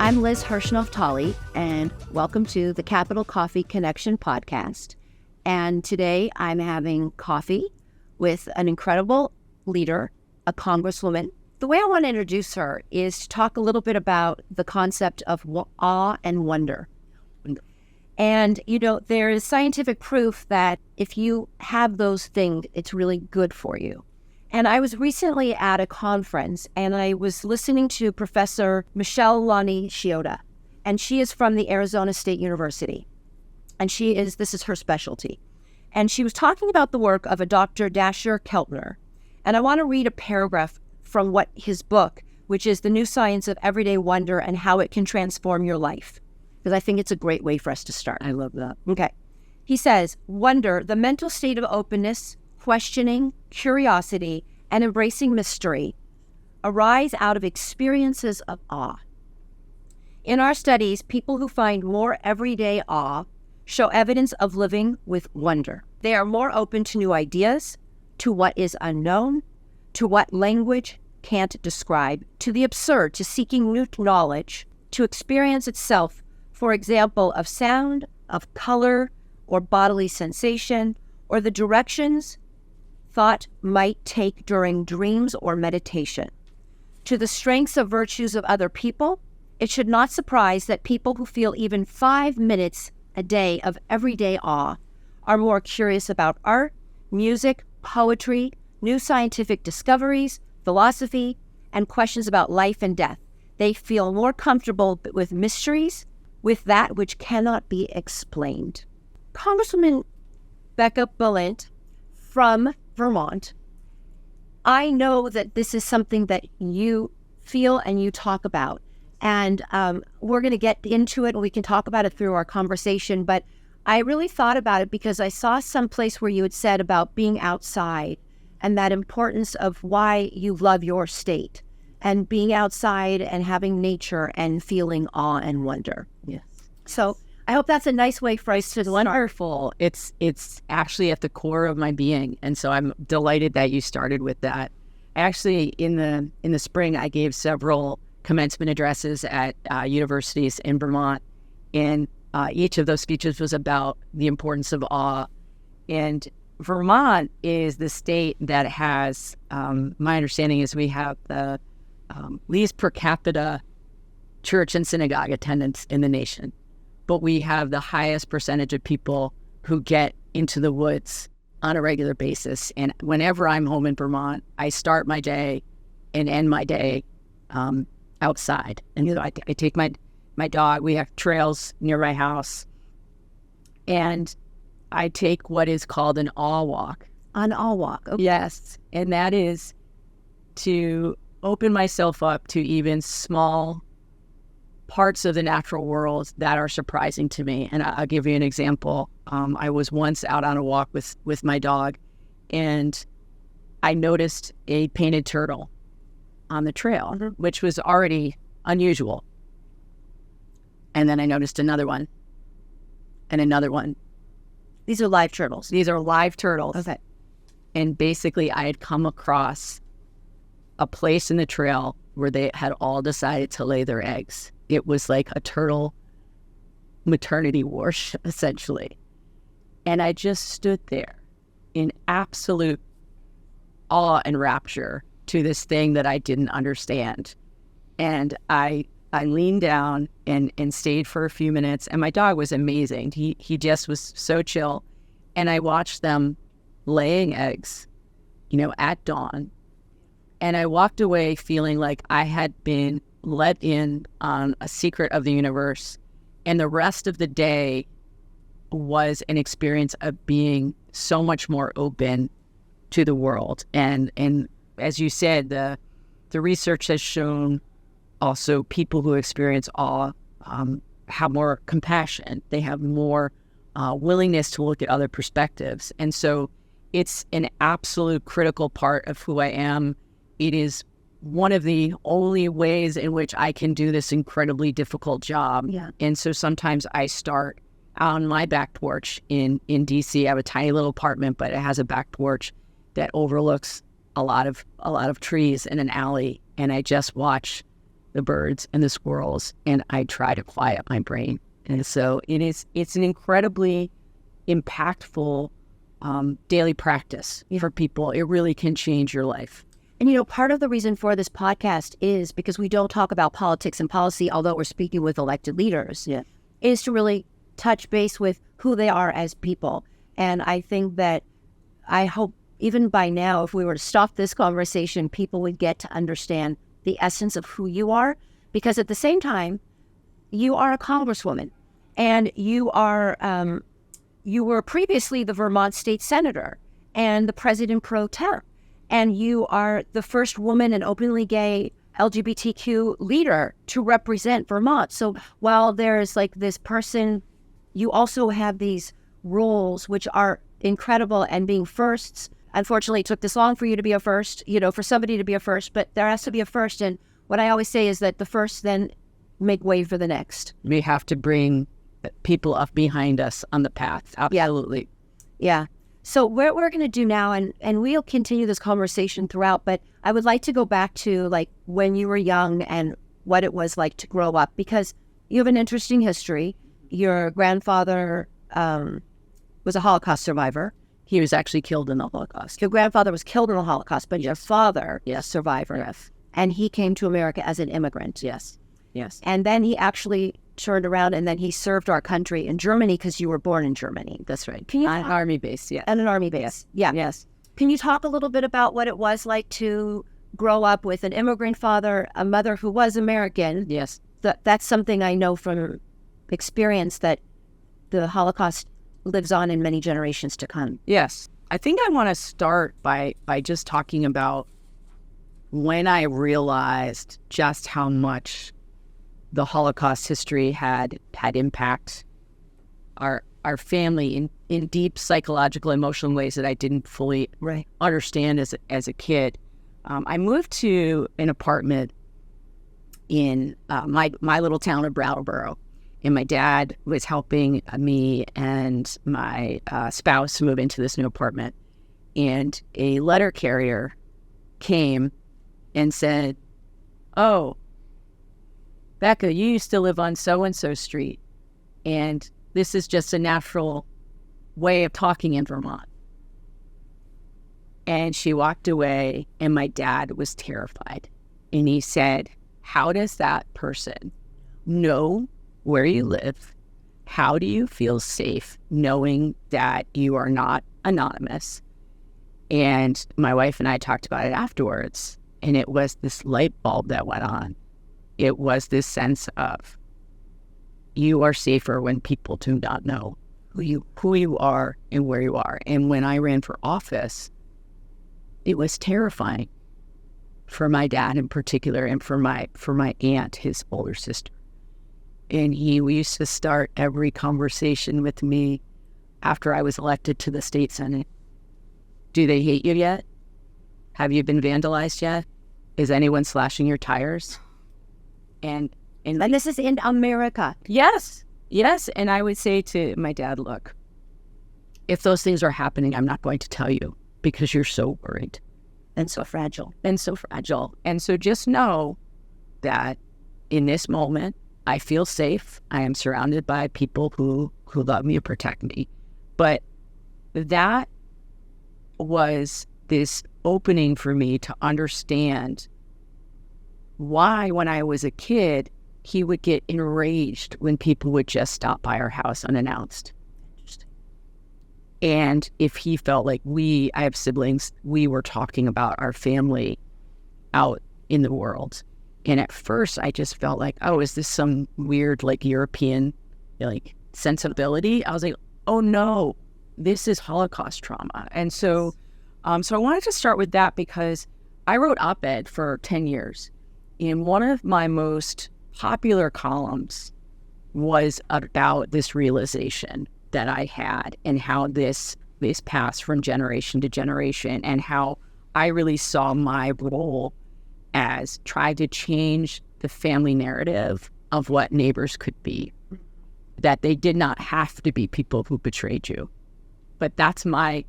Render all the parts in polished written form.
I'm Liz Hirsh Naftali, and welcome to the Capital Coffee Connection podcast. And today I'm having coffee with an incredible leader, a congresswoman. The way I want to introduce her is to talk a little bit about the concept of awe and wonder. And, there is scientific proof that if you have those things, it's really good for you. And I was recently at a conference, and I was listening to Professor Michelle Lonnie Chioda, and she is from the Arizona State University. And this is her specialty. And she was talking about the work of a Dr. Dasher Keltner. And I want to read a paragraph from his book, which is The New Science of Everyday Wonder and How It Can Transform Your Life, because I think it's a great way for us to start. I love that. Okay. He says, wonder, the mental state of openness, questioning, curiosity, and embracing mystery, arise out of experiences of awe. In our studies, people who find more everyday awe show evidence of living with wonder. They are more open to new ideas, to what is unknown, to what language can't describe, to the absurd, to seeking new knowledge, to experience itself, for example, of sound, of color, or bodily sensation, or the directions thought might take during dreams or meditation. To the strengths of virtues of other people, it should not surprise that people who feel even 5 minutes a day of everyday awe are more curious about art, music, poetry, new scientific discoveries, philosophy, and questions about life and death. They feel more comfortable with mysteries, with that which cannot be explained. Congresswoman Becca Balint from Vermont, I know that this is something that you feel and you talk about, and we're going to get into it and we can talk about it through our conversation, but I really thought about it because I saw some place where you had said about being outside and that importance of why you love your state and being outside and having nature and feeling awe and wonder. Yes. So I hope that's a nice way for us to start. Wonderful. It's actually at the core of my being. And so I'm delighted that you started with that. Actually, in the spring, I gave several commencement addresses at universities in Vermont. And each of those speeches was about the importance of awe. And Vermont is the state that has, my understanding is we have the least per capita church and synagogue attendance in the nation. But we have the highest percentage of people who get into the woods on a regular basis. And whenever I'm home in Vermont, I start my day and end my day outside. And I take my dog. We have trails near my house. And I take what is called an awe walk. An awe walk. Okay. Yes. And that is to open myself up to even small parts of the natural world that are surprising to me. And I'll give you an example. I was once out on a walk with my dog, and I noticed a painted turtle on the trail, which was already unusual. And then I noticed another one and another one. These are live turtles. These are live turtles. Okay. And basically I had come across a place in the trail where they had all decided to lay their eggs. It was like a turtle maternity ward, essentially. And I just stood there in absolute awe and rapture to this thing that I didn't understand. And I leaned down and stayed for a few minutes. And my dog was amazing. He just was so chill. And I watched them laying eggs, at dawn. And I walked away feeling like I had been let in on a secret of the universe. And the rest of the day was an experience of being so much more open to the world. And as you said, the research has shown also people who experience awe have more compassion. They have more willingness to look at other perspectives. And so it's an absolute critical part of who I am. It is one of the only ways in which I can do this incredibly difficult job. Yeah. And so sometimes I start on my back porch in DC. I have a tiny little apartment, but it has a back porch that overlooks a lot of trees in an alley. And I just watch the birds and the squirrels, and I try to quiet my brain. And so it's an incredibly impactful daily practice for people. It really can change your life. And, part of the reason for this podcast is because we don't talk about politics and policy, although we're speaking with elected leaders, is to really touch base with who they are as people. And I think that I hope even by now, if we were to stop this conversation, people would get to understand the essence of who you are. Because at the same time, you are a congresswoman, and you were previously the Vermont state senator and the president pro tem. And you are the first woman and openly gay LGBTQ leader to represent Vermont. So while there's like this person, you also have these roles which are incredible, and being firsts. Unfortunately, it took this long for you to be a first, for somebody to be a first, but there has to be a first. And what I always say is that the first then make way for the next. We have to bring people up behind us on the path. Absolutely. Yeah. So what we're going to do now, and we'll continue this conversation throughout, but I would like to go back to like when you were young and what it was like to grow up, because you have an interesting history. Your grandfather was a Holocaust survivor. He was actually killed in the Holocaust. Your grandfather was killed in the Holocaust, but your father is a survivor. Yes. And he came to America as an immigrant. Yes. And then he actually turned around and then he served our country in Germany, because you were born in Germany. That's right. Can you on an army base, At an army base. Yeah. Yes. Can you talk a little bit about what it was like to grow up with an immigrant father, a mother who was American? Yes. That's something I know from experience, that the Holocaust lives on in many generations to come. Yes. I think I want to start by just talking about when I realized just how much the Holocaust history had impact our family in deep psychological, emotional ways that I didn't fully understand as a kid. I moved to an apartment in my little town of Brattleboro, and my dad was helping me and my spouse move into this new apartment. And a letter carrier came and said, "Oh, Becca, you used to live on so-and-so street, and this is just a natural way of talking in Vermont." And she walked away, and my dad was terrified. And he said, "How does that person know where you live? How do you feel safe knowing that you are not anonymous?" And my wife and I talked about it afterwards, and it was this light bulb that went on. It was this sense of, you are safer when people do not know who you are and where you are. And when I ran for office, it was terrifying for my dad in particular, and for my aunt, his older sister. And we used to start every conversation with me after I was elected to the state senate. Do they hate you yet? Have you been vandalized yet? Is anyone slashing your tires? And this is in America. Yes. And I would say to my dad, look, if those things are happening, I'm not going to tell you, because you're so worried. And so fragile. And so just know that in this moment, I feel safe. I am surrounded by people who love me and protect me. But that was this opening for me to understand why, when I was a kid, he would get enraged when people would just stop by our house unannounced. Interesting. And if he felt like I have siblings, we were talking about our family out in the world. And at first I just felt like, oh, is this some weird like European like sensibility? I was like, oh no, this is Holocaust trauma. And so I wanted to start with that, because I wrote op-ed for 10 years. And one of my most popular columns was about this realization that I had, and how this passed from generation to generation, and how I really saw my role as trying to change the family narrative of what neighbors could be, that they did not have to be people who betrayed you. But that's my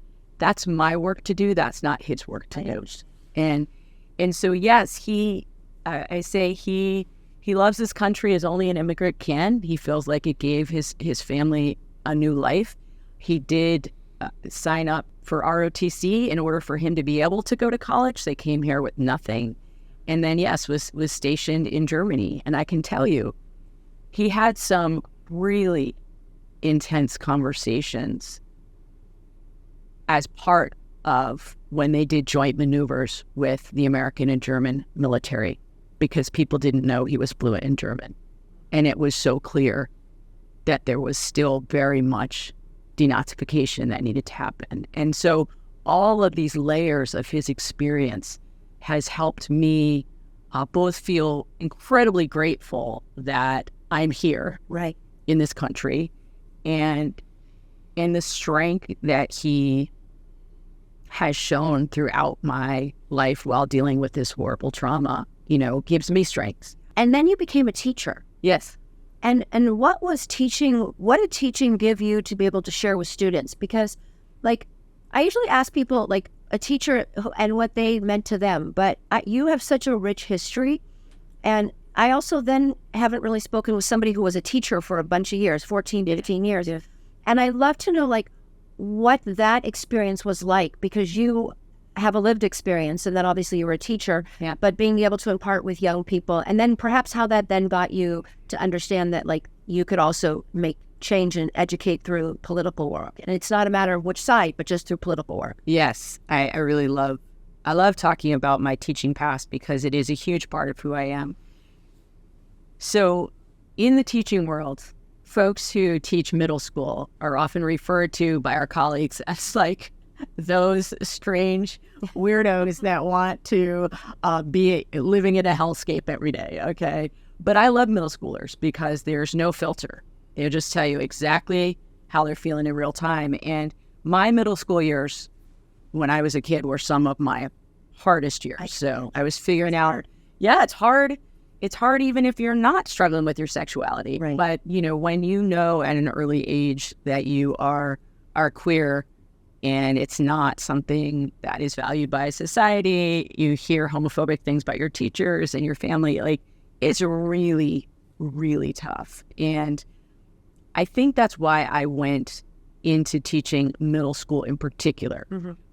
work to do. That's not his work to do. And so, yes, he I say he loves this country as only an immigrant can. He feels like it gave his family a new life. He did sign up for ROTC in order for him to be able to go to college. They came here with nothing. And then, yes, was stationed in Germany. And I can tell you, he had some really intense conversations as part of when they did joint maneuvers with the American and German military, because people didn't know he was fluent in German. And it was so clear that there was still very much denazification that needed to happen. And so all of these layers of his experience has helped me both feel incredibly grateful that I'm here Right. in this country, and the strength that he has shown throughout my life while dealing with this horrible trauma, gives me strength. And then you became a teacher. Yes. And what did teaching give you to be able to share with students? Because, like, I usually ask people, like, a teacher and what they meant to them, but you have such a rich history. And I also then haven't really spoken with somebody who was a teacher for a bunch of years, 14, 15 years. Yeah. And I'd love to know, like, what that experience was like, because you have a lived experience, and then obviously you were a teacher, Yeah. but being able to impart with young people, and then perhaps how that then got you to understand that, like, you could also make change and educate through political work. And it's not a matter of which side, but just through political work. Yes. I really love talking about my teaching past, because it is a huge part of who I am. So in the teaching world, folks who teach middle school are often referred to by our colleagues as, like, those strange weirdos that want to be living in a hellscape every day, okay? But I love middle schoolers because there's no filter. They'll just tell you exactly how they're feeling in real time. And my middle school years when I was a kid were some of my hardest years. So I was figuring out, it's hard. It's hard even if you're not struggling with your sexuality. Right. But, when you know at an early age that you are queer, and it's not something that is valued by society, you hear homophobic things about your teachers and your family, like, it's really, really tough. And I think that's why I went into teaching middle school in particular,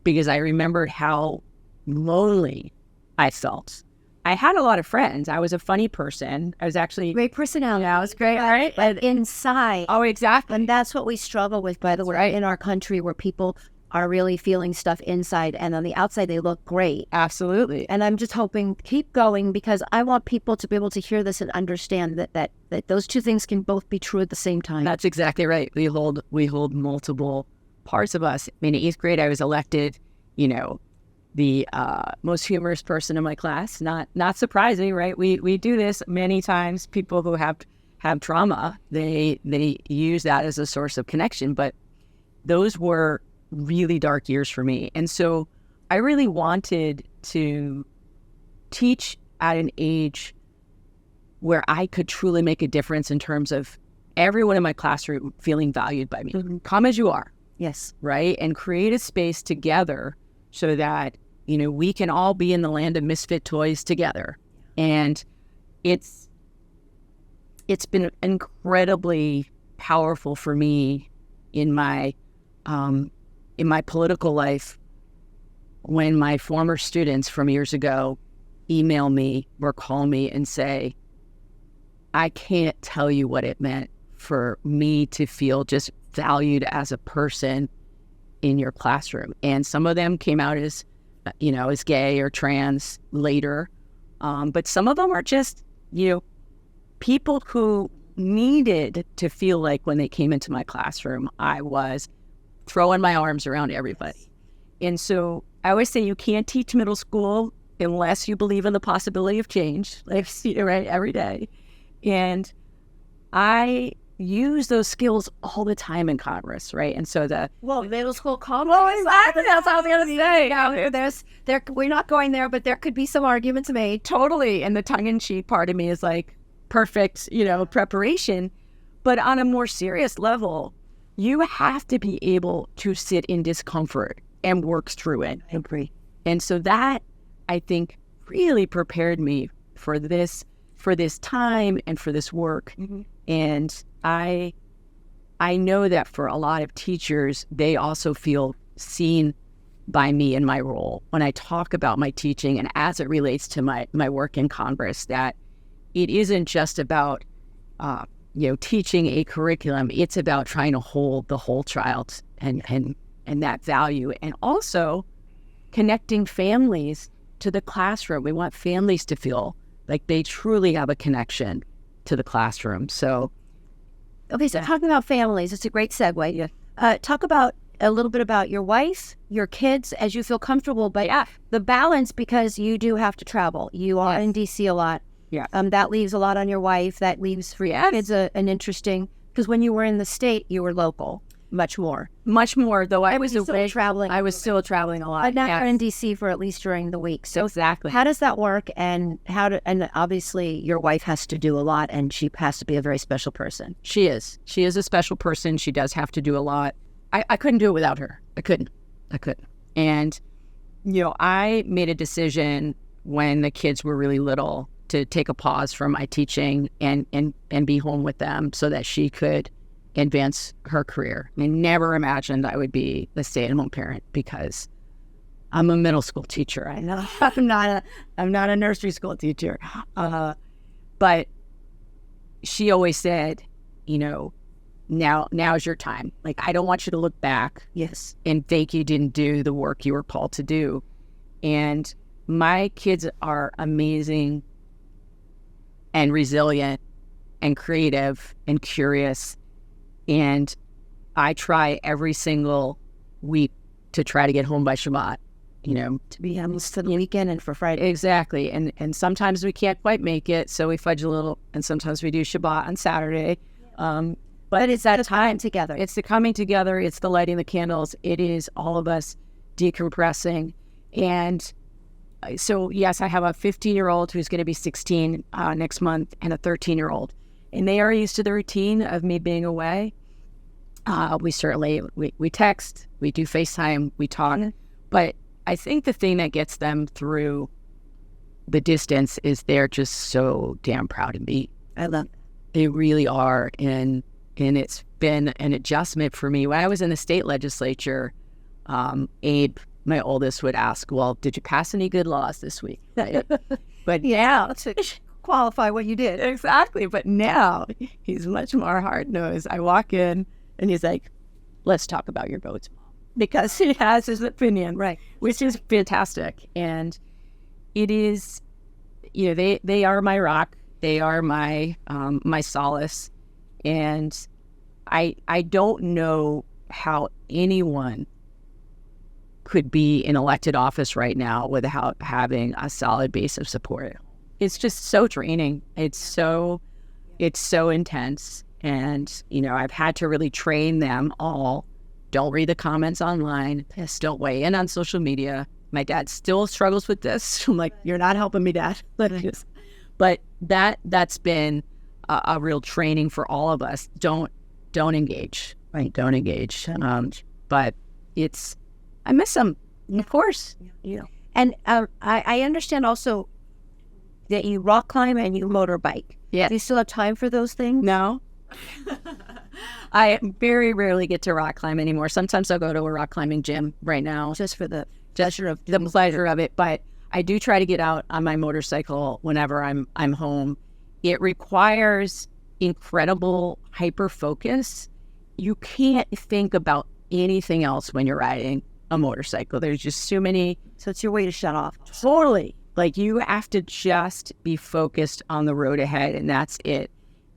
because I remembered how lonely I felt. I had a lot of friends. I was a funny person. I was actually... Great personality. Yeah, I was great, right? But inside... Oh, exactly. And that's what we struggle with, by the way, in our country, where people are really feeling stuff inside, and on the outside they look great. Absolutely. And I'm just hoping, keep going, because I want people to be able to hear this and understand that those two things can both be true at the same time. That's exactly right. We hold multiple parts of us. I mean, in 8th grade, I was elected, the most humorous person in my class. Not surprising, right? We do this many times. People who have trauma, they use that as a source of connection. But those were really dark years for me. And so I really wanted to teach at an age where I could truly make a difference in terms of everyone in my classroom feeling valued by me. Come as you are. Yes. Right? And create a space together so that, we can all be in the land of misfit toys together. And it's been incredibly powerful for me in my political life when my former students from years ago email me or call me and say, I can't tell you what it meant for me to feel just valued as a person in your classroom. And some of them came out as gay or trans later. But some of them are just, people who needed to feel like when they came into my classroom, I was throwing my arms around everybody. And so I always say you can't teach middle school unless you believe in the possibility of change, like, right, every day. And I use those skills all the time in Congress, right? And so middle school Congress. Well, exactly. That's what I was going to say. We're not going there, but there could be some arguments made. Totally. And the tongue-in-cheek part of me is like, perfect, preparation. But on a more serious level, you have to be able to sit in discomfort and work through it. I agree. And so that, I think, really prepared me this time and for this work. And I know that for a lot of teachers, they also feel seen by me in my role when I talk about my teaching and as it relates to my work in Congress, that it isn't just about teaching a curriculum. It's about trying to hold the whole child and that value, and also connecting families to the classroom. We want families to feel like they truly have a connection to the classroom. So, okay, so talking about families, it's a great segue. Yeah. Talk about a little bit about your wife, your kids, as you feel comfortable, but the balance, because you do have to travel. You are in DC a lot. Yeah. That leaves a lot on your wife. That leaves for your kids an interesting, because when you were in the state, you were local. Much more, though I was away traveling. I was still traveling a lot. But now you're in DC for at least during the week. So exactly. How does that work? And and obviously your wife has to do a lot, and she has to be a very special person. She is a special person. She does have to do a lot. I couldn't do it without her. I couldn't. And, I made a decision when the kids were really little to take a pause from my teaching and be home with them so that she could advance her career. I never imagined I would be a stay-at-home parent because I'm a middle school teacher. I know I'm not a nursery school teacher. But she always said, now's your time. Like, I don't want you to look back. Yes. And think you didn't do the work you were called to do. And my kids are amazing and resilient and creative and curious. And I try every single week to try to get home by Shabbat, to be home for the weekend and for Friday. Exactly. And sometimes we can't quite make it, so we fudge a little, and sometimes we do Shabbat on Saturday. But it's that time together. It's the coming together. It's the lighting the candles. It is all of us decompressing. And so, yes, I have a 15-year-old who's going to be 16 next month, and a 13-year-old. And they are used to the routine of me being away. We text, we do FaceTime, we talk. But I think the thing that gets them through the distance is they're just so damn proud of me. I love it. They really are. And it's been an adjustment for me. When I was in the state legislature, Abe, my oldest, would ask, well, did you pass any good laws this week? But yeah, to qualify what you did. Exactly. But now he's much more hard-nosed. I walk in and he's like, let's talk about your votes, Mom. Because he has his opinion, right? Which is fantastic. And it is, they are my rock. They are my solace. And I don't know how anyone could be in elected office right now without having a solid base of support. It's just so draining. It's so intense. And, I've had to really train them all. Don't read the comments online. Don't weigh in on social media. My dad still struggles with this. I'm like, you're not helping me, Dad. But that's been a real training for all of us. Don't engage. Right? Don't engage. But I miss them, of course. And I understand also that you rock climb and you motorbike. Yeah. Do you still have time for those things? No. I very rarely get to rock climb anymore. Sometimes I'll go to a rock climbing gym right now. Just for the pleasure of it. But I do try to get out on my motorcycle whenever I'm home. It requires incredible hyper focus. You can't think about anything else when you're riding a motorcycle. There's just so many. So it's your way to shut off. Totally. Like, you have to just be focused on the road ahead, and that's it.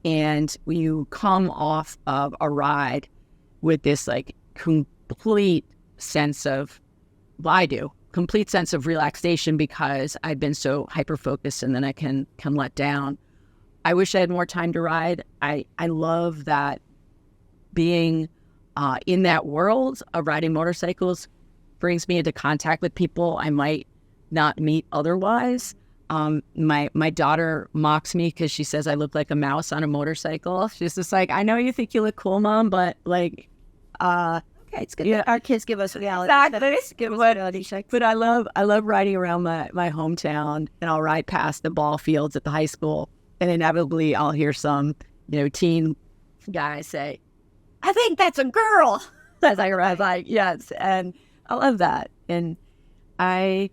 And when you come off of a ride with this complete sense of, complete sense of relaxation because I've been so hyper-focused, and then I can let down. I wish I had more time to ride. I love that being in that world of riding motorcycles brings me into contact with people I might not meet otherwise. My daughter mocks me because she says I look like a mouse on a motorcycle. She's just like, I know you think you look cool, Mom, but okay. It's good that our kids give us reality. Give us reality checks. But I love riding around my hometown, and I'll ride past the ball fields at the high school, and inevitably I'll hear some, teen guy say, "I think that's a girl." As I ride by, yes, and I love that, and I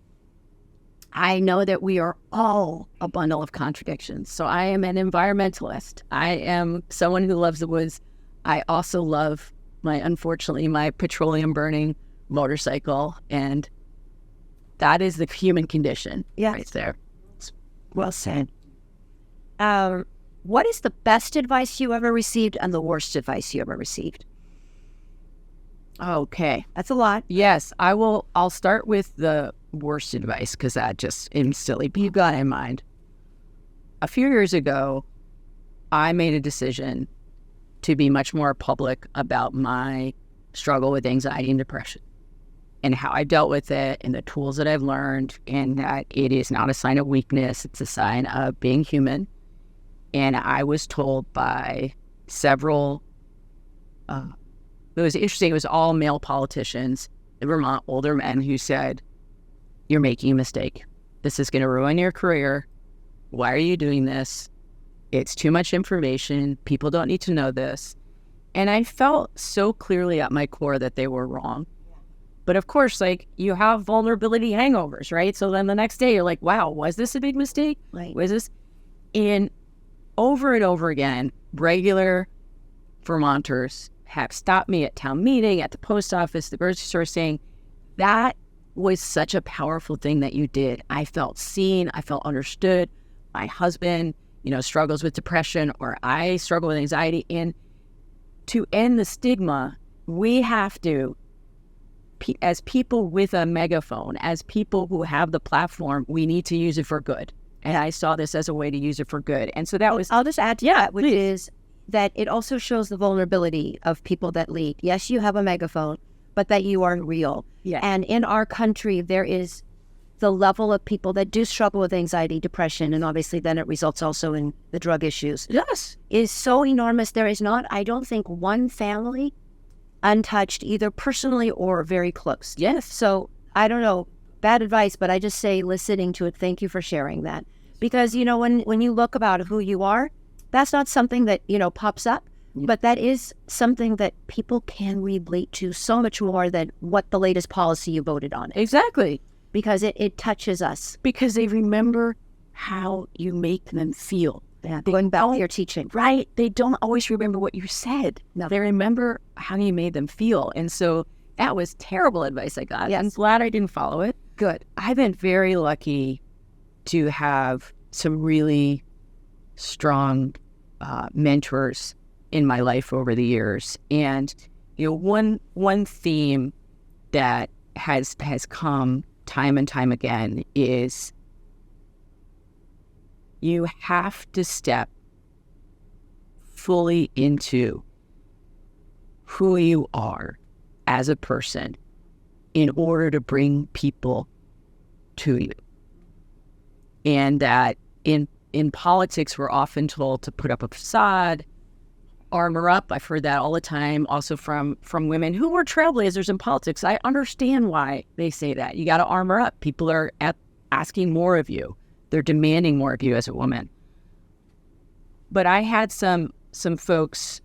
know that we are all a bundle of contradictions. So I am an environmentalist. I am someone who loves the woods. I also love unfortunately, my petroleum burning motorcycle. And that is the human condition right there. Well said. What is the best advice you ever received and the worst advice you ever received? Okay. That's a lot. Yes, I'll start with the worst advice because that just instantly got in mind. A few years ago, I made a decision to be much more public about my struggle with anxiety and depression and how I dealt with it and the tools that I've learned, and that it is not a sign of weakness. It's a sign of being human. And I was told by several, it was interesting, it was all male politicians in Vermont, older men, who said, "You're making a mistake. This is going to ruin your career. Why are you doing this? It's too much information. People don't need to know this." And I felt so clearly at my core that they were wrong. But of course, you have vulnerability hangovers, right? So then the next day you're like, wow, was this a big mistake? Right. Was this? And over again, regular Vermonters have stopped me at town meeting, at the post office, the grocery store, saying, that was such a powerful thing that you did. I felt seen. I felt understood. My husband, struggles with depression, or I struggle with anxiety. And to end the stigma, we have to, as people with a megaphone, as people who have the platform, we need to use it for good. And I saw this as a way to use it for good. And so that was... I'll just add to that, which is that it also shows the vulnerability of people that lead. Yes, you have a megaphone, but that you are real. Yeah. And in our country, there is the level of people that do struggle with anxiety, depression, and obviously then it results also in the drug issues. Yes. Is so enormous. There is not, I don't think, one family untouched, either personally or very close. Yes. So I don't know, bad advice, but I just say, listening to it, thank you for sharing that. Because, when you look about who you are, that's not something that, pops up, but that is something that people can relate to so much more than what the latest policy you voted on is. Exactly. Because it touches us. Because they remember how you make them feel. Yeah, going back to your teaching. Right. They don't always remember what you said. No. They remember how you made them feel. And so that was terrible advice I got. Yes. I'm glad I didn't follow it. Good. I've been very lucky to have some really strong mentors in my life over the years. And, one theme that has come time and time again is you have to step fully into who you are as a person in order to bring people to you. And that in politics, we're often told to put up a facade, armor up. I've heard that all the time, also from women who were trailblazers in politics. I understand why they say that. You got to armor up. People are asking more of you. They're demanding more of you as a woman. But I had some folks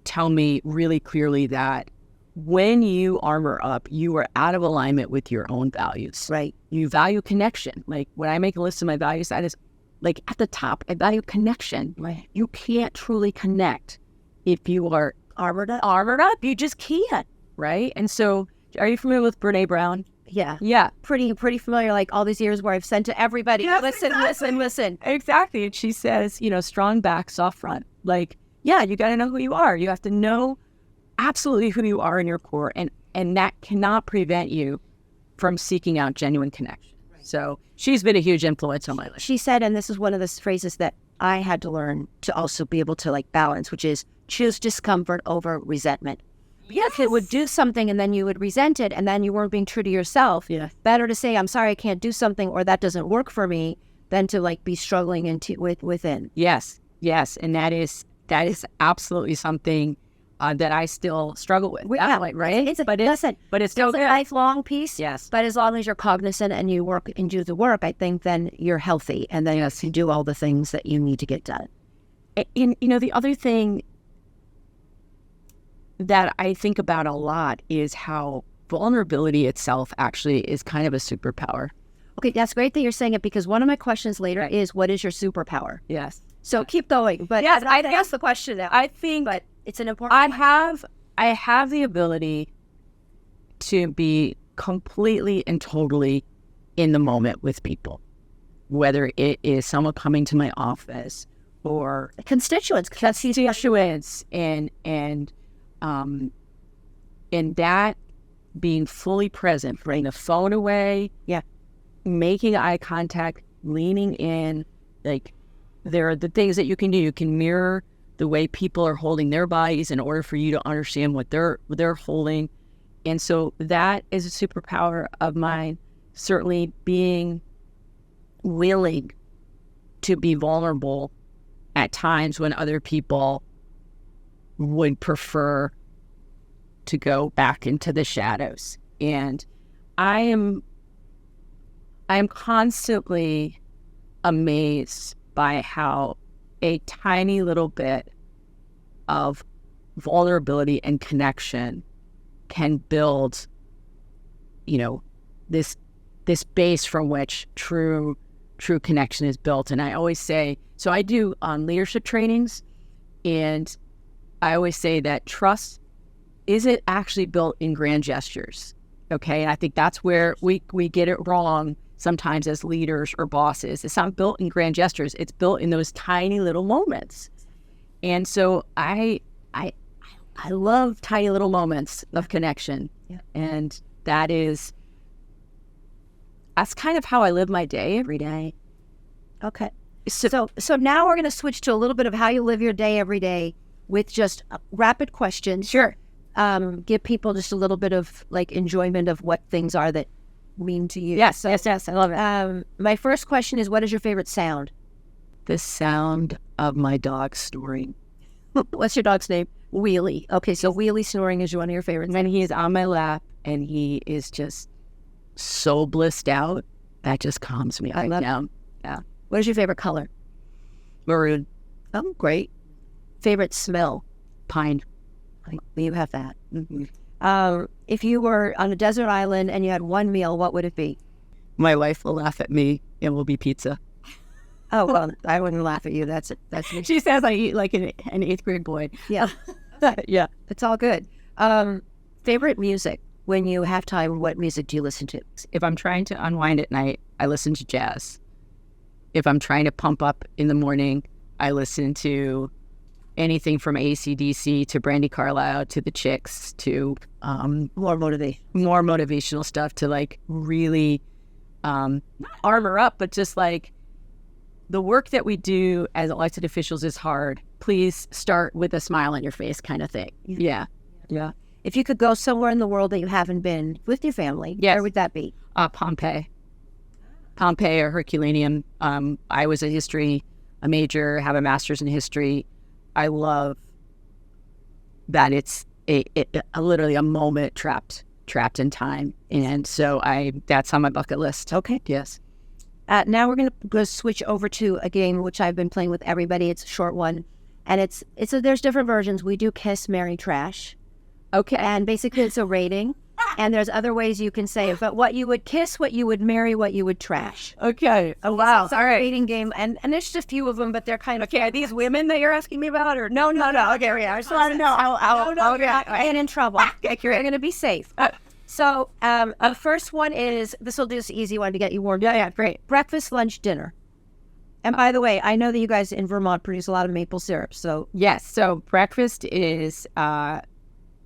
tell me really clearly that when you armor up, you are out of alignment with your own values. Right. You value connection. When I make a list of my values, that is at the top. I value connection. Right. You can't truly connect if you are Armored up. You just can't, right? And so, are you familiar with Brene Brown? Yeah. Yeah. Pretty familiar, all these years where I've sent to everybody, Yes, listen. Exactly. And she says, strong back, soft front. You got to know who you are. You have to know absolutely who you are in your core. And that cannot prevent you from seeking out genuine connection. Right. So she's been a huge influence on my life. She said, and this is one of the phrases that I had to learn to also be able to balance, which is choose discomfort over resentment. Yes, it would do something and then you would resent it and then you weren't being true to yourself. Yeah. Better to say, I'm sorry, I can't do something, or that doesn't work for me, than to be struggling within. Yes. And that is absolutely something that I still struggle with. Yeah, right? It's still a lifelong piece. Yes. But as long as you're cognizant and you work and do the work, I think then you're healthy, and then you do all the things that you need to get done. And, the other thing that I think about a lot is how vulnerability itself actually is kind of a superpower. Okay, that's great that you're saying it, because one of my questions later is, what is your superpower? Yes. So keep going. But yes, I asked the question now. I think, but it's an important. I have the ability to be completely and totally in the moment with people, whether it is someone coming to my office or constituents, and that being fully present, putting the phone away, making eye contact, leaning in. Like, there are the things that you can do. You can mirror the way people are holding their bodies in order for you to understand what they're holding. And so that is a superpower of mine. Certainly being willing to be vulnerable at times when other people would prefer to go back into the shadows. And I am constantly amazed by how a tiny little bit of vulnerability and connection can build, this base from which true connection is built. And I always say, so I do leadership trainings, and I always say that trust isn't actually built in grand gestures. Okay. And I think that's where we get it wrong sometimes as leaders or bosses. It's not built in grand gestures. It's built in those tiny little moments. And so I love tiny little moments of connection. Yeah. And that's kind of how I live my day every day. Okay. So now we're going to switch to a little bit of how you live your day every day with just rapid questions. Sure. Give people just a little bit of enjoyment of what things are that mean to you. Yes, I love it. My first question is, what is your favorite sound? The sound of my dog snoring. What's your dog's name? Wheelie. Okay, so Wheelie snoring is one of your favorites. When he is on my lap and he is just so blissed out, that just calms me right down. Yeah. What is your favorite color? Maroon. Oh, great. Favorite smell? Pine. You have that. Mm-hmm. If you were on a desert island and you had one meal, what would it be? My wife will laugh at me. It will be pizza. Oh, well, I wouldn't laugh at you. That's me. She says I eat like an 8th grade boy. Yeah. Yeah. It's all good. Favorite music? When you have time, what music do you listen to? If I'm trying to unwind at night, I listen to jazz. If I'm trying to pump up in the morning, I listen to anything from AC/DC to Brandy Carlisle to the Chicks to more motivational stuff to really not armor up, but just the work that we do as elected officials is hard. Please start with a smile on your face kind of thing. Yeah. If you could go somewhere in the world that you haven't been with your family, where would that be? Pompeii or Herculaneum. I was a major, have a master's in history. I love that it's literally a moment trapped in time. And so that's on my bucket list. Okay. Yes. Now we're going to go switch over to a game which I've been playing with everybody. It's a short one. And there's different versions. We do kiss, marry, trash. Okay. And basically it's a rating. And there's other ways you can say it. But what you would kiss, what you would marry, what you would trash. Okay. Oh, wow. It's a rating game. And there's just a few of them, but they're kind of... Okay, are these women that you're asking me about? Or no. Okay, I just want to know how I get in trouble. Okay, you're going to be safe. So the first one is, this will be just an easy one to get you warmed. Yeah, great. Breakfast, lunch, dinner. And by the way, I know that you guys in Vermont produce a lot of maple syrup. So yes, so breakfast is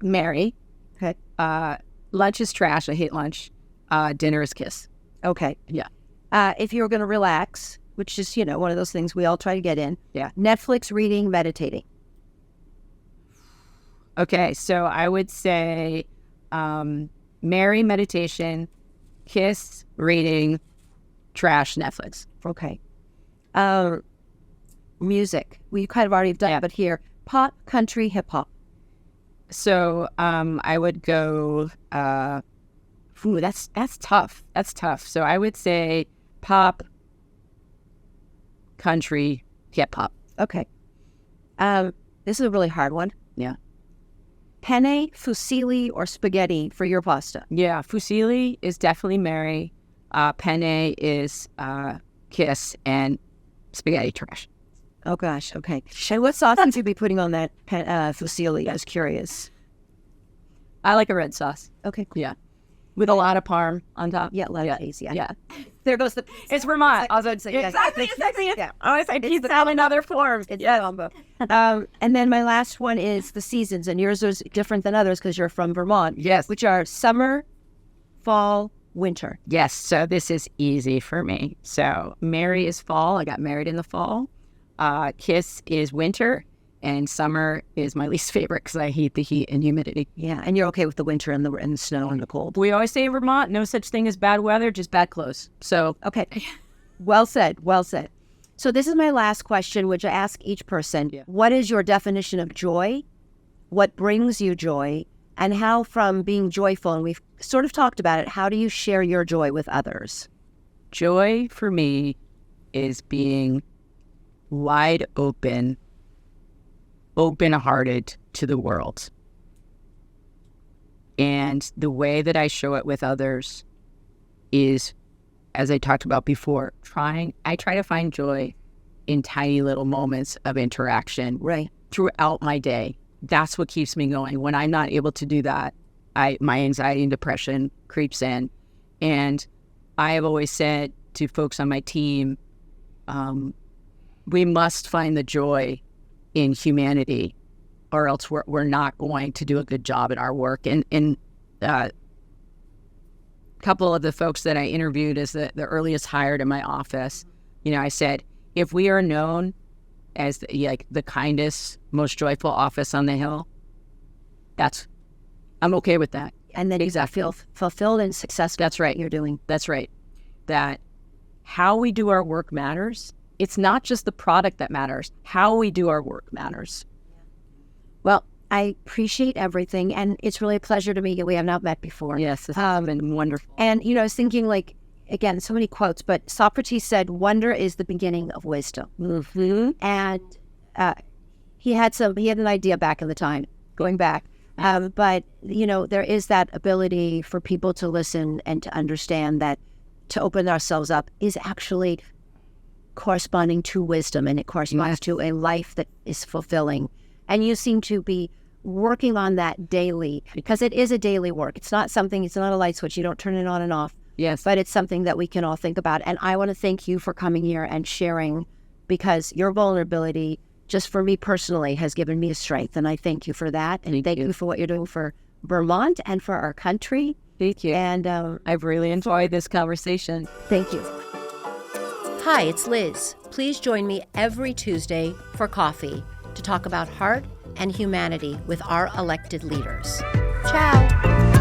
marry. Okay. Lunch is trash. I hate lunch. Dinner is kiss. Okay. Yeah. If you were going to relax, which is, one of those things we all try to get in. Yeah. Netflix, reading, meditating. Okay. So I would say marry, meditation, kiss, reading, trash, Netflix. Okay. Music. We kind of already done that, but here, pop, country, hip hop. So I would go, that's tough. That's tough. So I would say pop, country, hip hop. Okay. This is a really hard one. Yeah. Penne, fusilli, or spaghetti for your pasta? Yeah. Fusilli is definitely Mary. Penne is Kiss, and spaghetti trash. Oh, gosh. Okay. And what sauce would you be putting on that fusilli? I was curious. I like a red sauce. Okay. Cool. Yeah. With a lot of parm on top. Yeah, lettuce. Yeah. Yeah. There goes the... It's Vermont. I was going to say, Exactly. Yeah. Oh, it's like pizza out in other forms. It's combo. And then my last one is the seasons, and yours is different than others because you're from Vermont. Yes. Which are summer, fall, winter. Yes. So this is easy for me. So Mary is fall. I got married in the fall. Kiss is winter. And summer is my least favorite because I hate the heat and humidity. Yeah, and you're okay with the winter and the snow and the cold. We always say in Vermont, no such thing as bad weather, just bad clothes. So, okay. Well said. Well said. So this is my last question, which I ask each person. Yeah. What is your definition of joy? What brings you joy? And how, from being joyful, and we've sort of talked about it, how do you share your joy with others? Joy for me is being wide open, open-hearted to the world. And the way that I show it with others is, as I talked about before, I try to find joy in tiny little moments of interaction Right. throughout my day. That's what keeps me going. When I'm not able to do that, my anxiety and depression creeps in. And I have always said to folks on my team, we must find the joy in humanity, or else we're not going to do a good job in our work. And a couple of the folks that I interviewed as the earliest hired in my office, I said, if we are known as the kindest, most joyful office on the Hill, I'm okay with that. And then Exactly. you feel fulfilled and successful. That's right. You're doing. That's right. That how we do our work matters. It's not just the product that matters. How we do our work matters. Well, I appreciate everything, and it's really a pleasure to meet you. We have not met before. Yes, this has been wonderful. And, I was thinking, again, so many quotes, but Socrates said, wonder is the beginning of wisdom. Mm-hmm. And he had an idea back in the time, going back. But, there is that ability for people to listen and to understand that to open ourselves up is actually corresponding to wisdom, and it corresponds to a life that is fulfilling. And you seem to be working on that daily, because it is a daily work. It's not a light switch. You don't turn it on and off. Yes. But it's something that we can all think about. And I want to thank you for coming here and sharing, because your vulnerability, just for me personally, has given me a strength. And I thank you for that. And thank you for what you're doing for Vermont and for our country. Thank you. And I've really enjoyed this conversation. Thank you. Hi, it's Liz. Please join me every Tuesday for coffee to talk about heart and humanity with our elected leaders. Ciao.